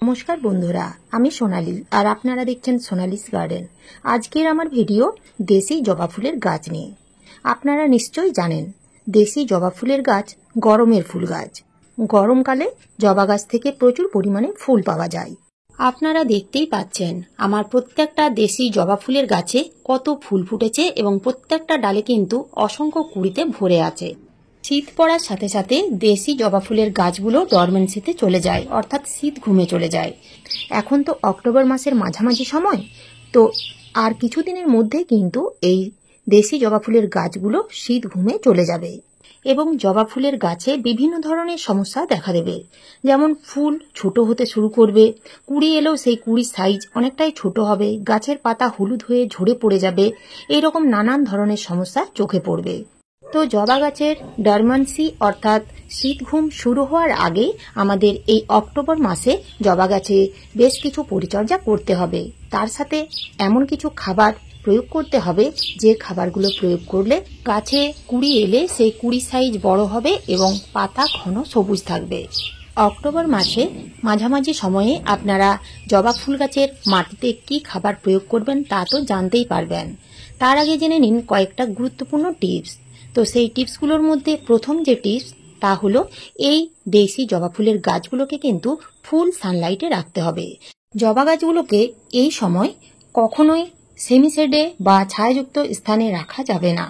নমস্কার বন্ধুরা, আমি সোনালী আর আপনারা দেখছেন সোনালিস গার্ডেন। আজকের আমার ভিডিও দেশি জবা ফুলের গাছ নিয়ে। আপনারা নিশ্চয়ই জানেন দেশি জবা ফুলের গাছ গরমের ফুল গাছ। গরমকালে জবা গাছ থেকে প্রচুর পরিমাণে ফুল পাওয়া যায়। আপনারা দেখতেই পাচ্ছেন আমার প্রত্যেকটা দেশি জবা ফুলের গাছে কত ফুল ফুটেছে এবং প্রত্যেকটা ডালে কিন্তু অসংখ্য কুঁড়িতে ভরে আছে। শীত পড়ার সাথে সাথে দেশি জবা ফুলের গাছগুলো ডরমেন্সিতে চলে যায়, অর্থাৎ শীত ঘুমে চলে যায়। এখন তো অক্টোবর মাসের মাঝামাঝি সময়, তো আর কিছুদিনের মধ্যে কিন্তু এই দেশি জবা ফুলের গাছগুলো শীত ঘুমে চলে যাবে এবং জবা ফুলের গাছে বিভিন্ন ধরনের সমস্যা দেখা দেবে। যেমন ফুল ছোট হতে শুরু করবে, কুঁড়ি এলেও সেই কুঁড়ির সাইজ অনেকটাই ছোট হবে, গাছের পাতা হলুদ হয়ে ঝরে পড়ে যাবে, এইরকম নানান ধরনের সমস্যা চোখে পড়বে। তো জবা গাছের ডরমেন্সি অর্থাৎ শীত ঘুম শুরু হওয়ার আগে আমাদের এই অক্টোবর মাসে জবা গাছে বেশ কিছু পরিচর্যা করতে হবে। তার সাথে এমন কিছু খাবার প্রয়োগ করতে হবে যে খাবারগুলো প্রয়োগ করলে গাছে কুঁড়ি এলে সেই কুঁড়ি সাইজ বড় হবে এবং পাতা ঘন সবুজ থাকবে। অক্টোবর মাসে মাঝামাঝি সময়ে আপনারা জবা ফুল গাছের মাটিতে কি খাবার প্রয়োগ করবেন তা তো জানতেই পারবেন। তার আগে জেনে নিন কয়েকটা গুরুত্বপূর্ণ টিপস। তো সেই টিপসগুলোর মধ্যে প্রথম যে টিপস তা হলো এই দেশি জবা ফুলের গাছগুলোকে কিন্তু ফুল সানলাইটে রাখতে হবে। জবা গাছগুলোকে এই সময় কখনোই সেমিশেডে বা ছায়াযুক্ত স্থানে রাখা যাবে না,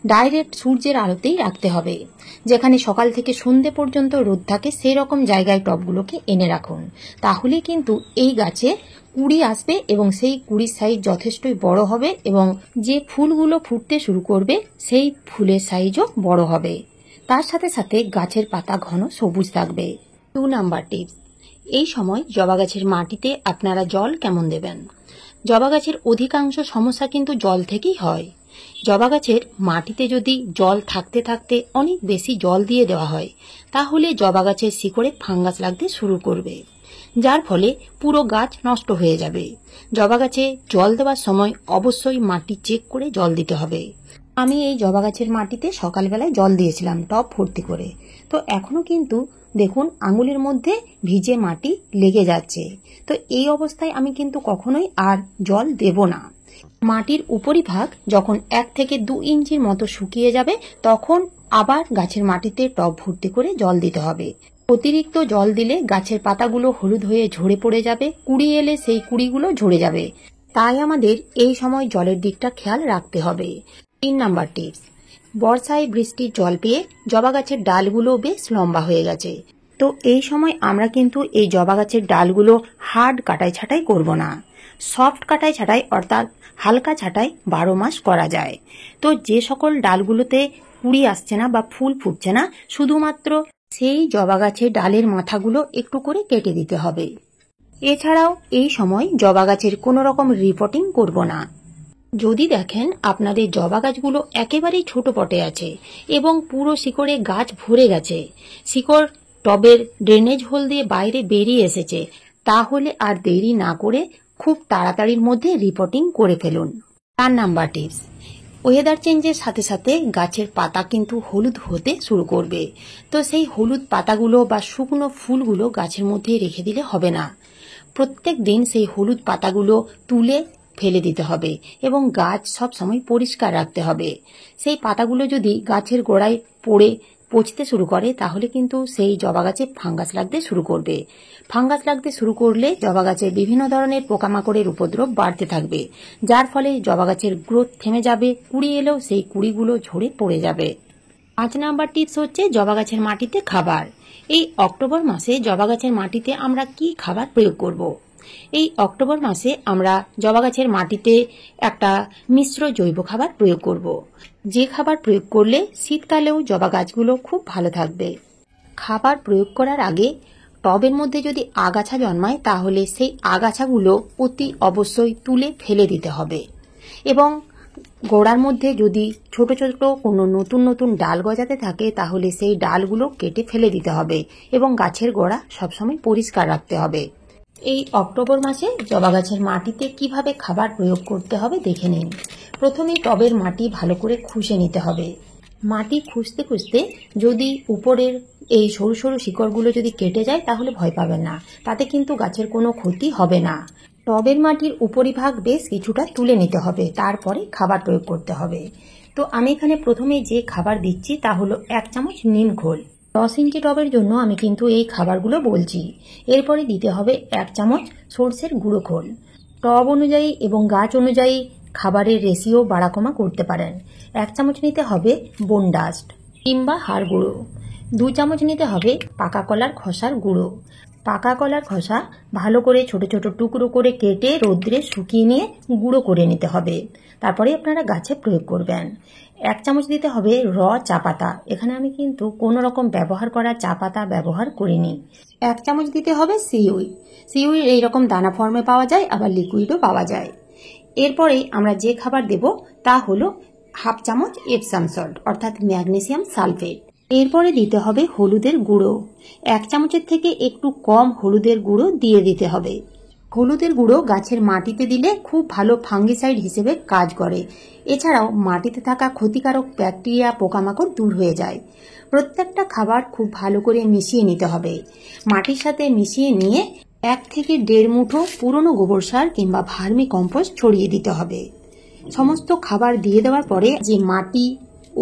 ডাইরেক্ট সূর্যের আলোতেই রাখতে হবে। যেখানে সকাল থেকে সন্ধে পর্যন্ত রোদ থাকে সেই রকম জায়গায় টবগুলোকে এনে রাখুন, তাহলে কিন্তু এই গাছে কুঁড়ি আসবে এবং সেই কুঁড়ির সাইজ যথেষ্টই বড় হবে এবং যে ফুলগুলো ফুটতে শুরু করবে সেই ফুলের সাইজও বড় হবে। তার সাথে সাথে গাছের পাতা ঘন সবুজ থাকবে। 2 নাম্বার টিপস, এই সময় জবা গাছের মাটিতে আপনারা জল কেমন দেবেন। জবা গাছের অধিকাংশ সমস্যা কিন্তু জল থেকেই হয়। জবা গাছের মাটিতে যদি জল থাকতে থাকতে অনেক বেশি জল দিয়ে দেওয়া হয় তাহলে জবা গাছের শিকড়ে ফাঙ্গাস লাগতে শুরু করবে, যার ফলে পুরো গাছ নষ্ট হয়ে যাবে। জবা গাছে জল দেওয়ার সময় অবশ্যই মাটি চেক করে জল দিতে হবে। আমি এই জবা গাছের মাটিতে সকালবেলায় জল দিয়েছিলাম টব ভর্তি করে, তো এখনো কিন্তু দেখুন আঙুলের মধ্যে ভিজে মাটি লেগে যাচ্ছে। তো এই অবস্থায় আমি কিন্তু কখনোই আর জল দেব না। মাটির উপরিভাগ যখন 1 থেকে 2 ইঞ্চির মতো শুকিয়ে যাবে তখন আবার গাছের মাটিতে টব ভর্তি করে জল দিতে হবে। অতিরিক্ত জল দিলে গাছের পাতাগুলো হলুদ হয়ে ঝরে পড়ে যাবে, কুঁড়ি এলে সেই কুঁড়িগুলো ঝরে যাবে। তাই আমাদের এই সময় জলের দিকটা খেয়াল রাখতে হবে। 3 নাম্বার টিপস, বর্ষায় বৃষ্টির জল পেয়ে জবা গাছের ডালগুলো বেশ লম্বা হয়ে গেছে। তো এই সময় আমরা কিন্তু এই জবা গাছের ডালগুলো হার্ড কাটাই ছাঁটাই করব না, সফট কাটাই ছাঁটাই অর্থাৎ হালকা ছাঁটাই 12 মাস করা যায়। তো যে সকল ডালগুলোতে কুঁড়ি আসছে না বা ফুল ফুটছে না, শুধুমাত্র সেই জবা গাছের ডালের মাথাগুলো একটু করে কেটে দিতে হবে। এছাড়াও এই সময় জবা গাছের কোনো রকম রিপোর্টিং করব না। যদি দেখেন আপনাদের জবা গাছগুলো একেবারেই ছোট পটে আছে এবং পুরো শিকড়ে গাছ ভরে গেছে, শিকড় টবের ড্রেনেজ হোল দিয়ে বাইরে বেরিয়ে এসেছে, তাহলে আর দেরি না করে খুব তাড়াতাড়ির মধ্যে রিপোর্টিং করে ফেলুন। 4 নাম্বার টিপস, ওয়েদার চেঞ্জের সাথে সাথে গাছের পাতা কিন্তু হলুদ হতে শুরু করবে। তো সেই হলুদ পাতাগুলো বা শুকনো ফুলগুলো গাছের মধ্যে রেখে দিলে হবে না। প্রত্যেক দিন সেই হলুদ পাতাগুলো তুলে ফেলে দিতে হবে এবং গাছ সব সময় পরিষ্কার রাখতে হবে। সেই পাতাগুলো যদি গাছের গোড়ায় পড়ে পচতে শুরু করে তাহলে কিন্তু সেই জবা গাছে ফাঙ্গাস লাগতে শুরু করবে। ফাঙ্গাস লাগতে শুরু করলে জবা গাছে বিভিন্ন ধরনের পোকামাকড়ের উপদ্রব বাড়তে থাকবে, যার ফলে জবা গাছের গ্রোথ থেমে যাবে, কুঁড়ি এলেও সেই কুঁড়িগুলো ঝরে পড়ে যাবে। 5 নাম্বার টিপস হচ্ছে জবা গাছের মাটিতে খাবার। এই অক্টোবর মাসে জবা গাছের মাটিতে আমরা কি খাবার প্রয়োগ করব। এই অক্টোবর মাসে আমরা জবা গাছের মাটিতে একটা মিশ্র জৈব খাবার প্রয়োগ করব, যে খাবার প্রয়োগ করলে শীতকালেও জবা গাছগুলো খুব ভালো থাকবে। খাবার প্রয়োগ করার আগে টবের মধ্যে যদি আগাছা জন্মায় তাহলে সেই আগাছাগুলো অতি অবশ্যই তুলে ফেলে দিতে হবে এবং গোড়ার মধ্যে যদি ছোট ছোট কোনো নতুন নতুন ডাল গজাতে থাকে তাহলে সেই ডালগুলো কেটে ফেলে দিতে হবে এবং গাছের গোড়া সবসময় পরিষ্কার রাখতে হবে। এই অক্টোবর মাসে জবা গাছের মাটিতে কিভাবে খাবার প্রয়োগ করতে হবে দেখে নিন। প্রথমে টবের মাটি ভালো করে খুশে নিতে হবে। মাটি খুঁজতে খুঁজতে যদি উপরের এই সরু সরু শিকড়গুলো যদি কেটে যায় তাহলে ভয় পাবেন না, তাতে কিন্তু গাছের কোনো ক্ষতি হবে না। টবের মাটির উপরিভাগ বেশ কিছুটা তুলে নিতে হবে, তারপরে খাবার প্রয়োগ করতে হবে। তো আমি এখানে প্রথমে যে খাবার দিচ্ছি তা হলো 1 চামচ নিম খোল। 10 ইঞ্চি টবের জন্য আমি কিন্তু এই খাবারগুলো বলছি। এরপরে দিতে হবে 1 চামচ সর্ষের গুঁড়ো খোল। টব অনুযায়ী এবং গাছ অনুযায়ী খাবারের রেশিও বাড়া কমা করতে পারেন। 1 চামচ নিতে হবে বোন ডাস্ট কিংবা হাড় গুঁড়ো। 2 চামচ নিতে হবে পাকা কলার খোসার গুঁড়ো। পাকা কলার খোসা ভালো করে ছোট ছোট টুকরো করে কেটে রোদ্রে শুকিয়ে নিয়ে গুঁড়ো করে নিতে হবে, তারপরে আপনারা গাছে প্রয়োগ করবেন। 1 চামচ দিতে হবে র চা পাতা। এখানে আমি কিন্তু কোনো রকম ব্যবহার করা চা পাতা ব্যবহার করিনি। 1 চামচ দিতে হবে সিউইড। সিউইড এইরকম দানা ফর্মে পাওয়া যায়, আবার লিকুইডও পাওয়া যায়। এরপরে আমরা যে খাবার দেব তা হলো 1/2 চামচ এপসাম সল্ট অর্থাৎ ম্যাগনেসিয়াম সালফেট। এরপরে দিতে হবে হলুদের গুঁড়ো। 1 চামচের থেকে একটু কম হলুদের গুঁড়ো দিয়ে দিতে হবে। হলুদের গুঁড়ো গাছের মাটিতে দিলে খুব ভালো ফাঙ্গিসাইড হিসেবে কাজ করে। এছাড়াও মাটিতে থাকা ক্ষতিকারক ব্যাকটেরিয়া পোকামাকড় দূর হয়ে যায়। প্রত্যেকটা খাবার খুব ভালো করে মিশিয়ে নিতে হবে। মাটির সাথে মিশিয়ে নিয়ে 1 থেকে 1.5 মুঠো পুরনো গোবর সার কিংবা ভার্মি কম্পোস্ট ছড়িয়ে দিতে হবে। সমস্ত খাবার দিয়ে দেওয়ার পরে যে মাটি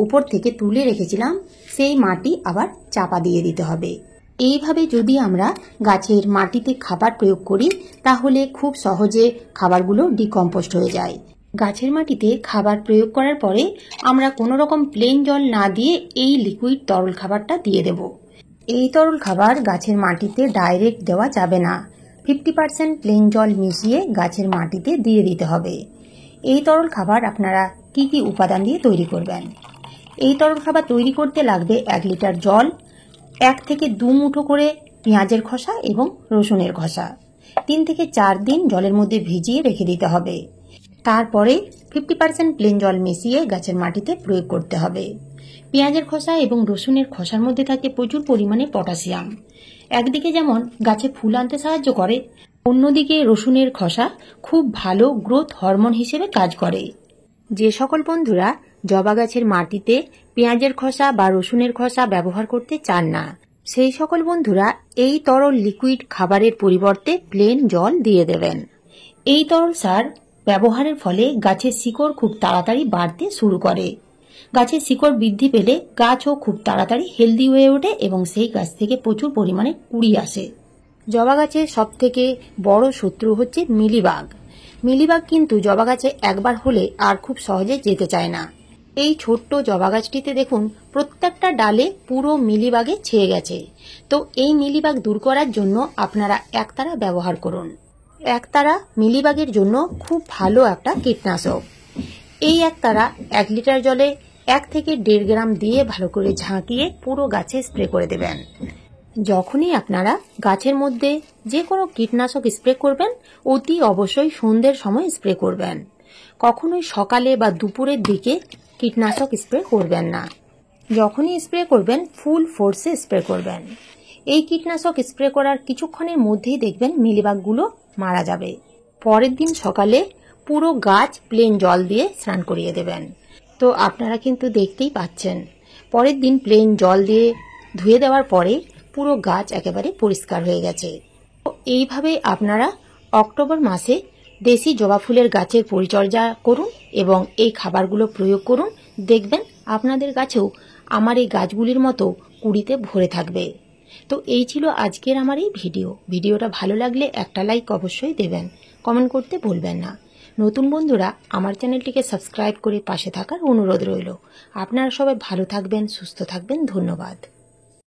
উপর থেকে তুলে রেখেছিলাম সেই মাটি আবার চাপা দিয়ে দিতে হবে। এইভাবে যদি আমরা গাছের মাটিতে খাবার প্রয়োগ করি তাহলে খুব সহজে খাবারগুলো ডিকম্পোস্ট হয়ে যায়। গাছের মাটিতে খাবার প্রয়োগ করার পরে আমরা কোনো রকম প্লেন জল না দিয়ে এই লিকুইড তরল খাবারটা দিয়ে দেব। এই তরল খাবার গাছের মাটিতে ডাইরেক্ট দেওয়া যাবে না। 50% প্লেন জল মিশিয়ে গাছের মাটিতে দিয়ে দিতে হবে। এই তরল খাবার আপনারা কি কি উপাদান দিয়ে তৈরি করবেন? এই তরল খাবার তৈরি করতে লাগবে 1 লিটার জল, 1 থেকে 2 মুঠো করে পেঁয়াজের খোসা এবং রসুনের খোসা। 3 থেকে 4 দিন জলের মধ্যে ভিজিয়ে রেখে দিতে হবে। তারপরে 50% প্লেন জল মিশিয়ে গাছের মাটিতে প্রয়োগ করতে হবে। পেঁয়াজের খোসা এবং রসুনের খোসার মধ্যে থাকে প্রচুর পরিমাণে পটাশিয়াম। একদিকে যেমন গাছে ফুল আনতে সাহায্য করে, অন্যদিকে রসুনের খোসা খুব ভালো গ্রোথ হরমোন হিসেবে কাজ করে। যে সকল বন্ধুরা জবা গাছের মাটিতে পেঁয়াজের খোসা বা রসুনের খোসা ব্যবহার করতে চান না, সেই সকল বন্ধুরা এই তরল লিকুইড খাবারের পরিবর্তে প্লেন জল দিয়ে দেবেন। এই তরল সার ব্যবহারের ফলে গাছের শিকড় খুব তাড়াতাড়ি বাড়তে শুরু করে। গাছের শিকড় বৃদ্ধি পেলে গাছও খুব তাড়াতাড়ি হেলদি হয়ে ওঠে এবং সেই গাছ থেকে প্রচুর পরিমাণে কুড়ি আসে। জবা গাছের সব থেকে বড় শত্রু হচ্ছে মিলিবাগ। মিলিবাগ কিন্তু জবা গাছে একবার হলে আর খুব সহজে যেতে চায় না। এই ছোট্ট জবা গাছটিতে দেখুন প্রত্যেকটা ডালে পুরো মিলিবাগে ছেয়ে গেছে। তো এই মিলিবাগ দূর করার জন্য আপনারা একতারা ব্যবহার করুন। একতারা মিলিবাগের জন্য খুব ভালো একটা কীটনাশক। এই একতারা 1 লিটার জলে 1 থেকে 1.5 গ্রাম দিয়ে ভালো করে ঝাঁকিয়ে পুরো গাছে স্প্রে করে দেবেন। যখনই আপনারা গাছের মধ্যে যে কোনো কীটনাশক স্প্রে করবেন অতি অবশ্যই সন্ধ্যের সময় স্প্রে করবেন। কখনোই সকালে বা দুপুরের দিকে কীটনাশক স্প্রে করবেন না। যখনই স্প্রে করবেন ফুল ফোর্সে স্প্রে করবেন। এই কীটনাশক স্প্রে করার কিছুক্ষণের মধ্যেই দেখবেন মিলিবাগগুলো মারা যাবে। পরের দিন সকালে পুরো গাছ প্লেন জল দিয়ে স্নান করিয়ে দেবেন। তো আপনারা কিন্তু দেখতেই পাচ্ছেন পরের দিন প্লেন জল দিয়ে ধুয়ে দেওয়ার পরে পুরো গাছ একেবারে পরিষ্কার হয়ে গেছে। তো এইভাবে আপনারা অক্টোবর মাসে দেশি জবা ফুলের গাছের পরিচর্যা করুন এবং এই খাবারগুলো প্রয়োগ করুন। দেখবেন আপনাদের গাছেও আমার এই গাছগুলির মতো কুড়িতে ভরে থাকবে। তো এই ছিল আজকের আমার এই ভিডিওটা ভালো লাগলে একটা লাইক অবশ্যই দেবেন, কমেন্ট করতে ভুলবেন না। নতুন বন্ধুরা আমার চ্যানেলটিকে সাবস্ক্রাইব করে পাশে থাকার অনুরোধ রইল। আপনারা সবাই ভালো থাকবেন, সুস্থ থাকবেন। ধন্যবাদ।